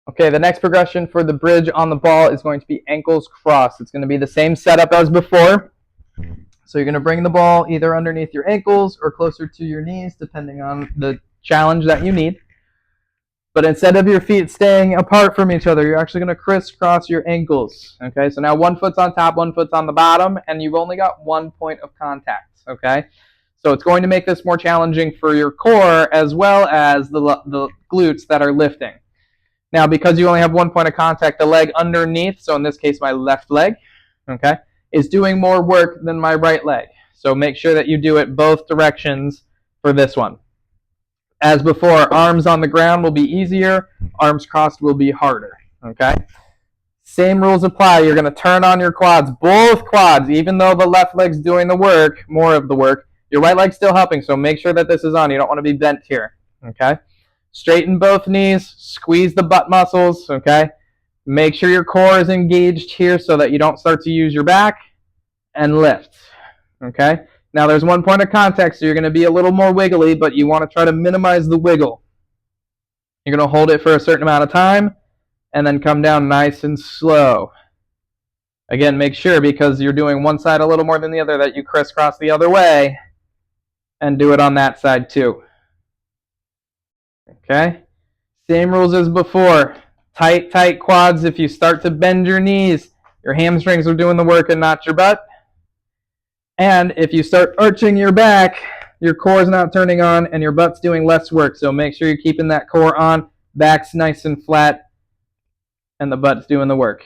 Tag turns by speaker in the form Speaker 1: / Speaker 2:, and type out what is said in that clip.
Speaker 1: Okay, the next progression for the bridge on the ball is going to be ankles crossed. It's going to be the same setup as before. So you're going to bring the ball either underneath your ankles or closer to your knees, depending on the challenge that you need. But instead of your feet staying apart from each other, you're actually going to crisscross your ankles. Okay, so now one foot's on top, one foot's on the bottom, and you've only got 1 point of contact. Okay, so it's going to make this more challenging for your core as well as the glutes that are lifting. Now, because you only have 1 point of contact, the leg underneath, so in this case my left leg, okay, is doing more work than my right leg. So make sure that you do it both directions for this one. As before, arms on the ground will be easier, arms crossed will be harder, okay? Same rules apply. You're going to turn on your quads, both quads, even though the left leg's doing the work, more of the work, your right leg's still helping, so make sure that this is on. You don't want to be bent here, okay? Straighten both knees, squeeze the butt muscles, okay? Make sure your core is engaged here so that you don't start to use your back, and lift, okay? Now there's 1 point of contact, so you're going to be a little more wiggly, but you want to try to minimize the wiggle. You're going to hold it for a certain amount of time, and then come down nice and slow. Again, make sure, because you're doing one side a little more than the other, that you crisscross the other way, and do it on that side too. Okay? Same rules as before. Tight, tight quads. If you start to bend your knees, your hamstrings are doing the work and not your butt. And if you start arching your back, your core is not turning on and your butt's doing less work. So make sure you're keeping that core on, back's nice and flat, and the butt's doing the work.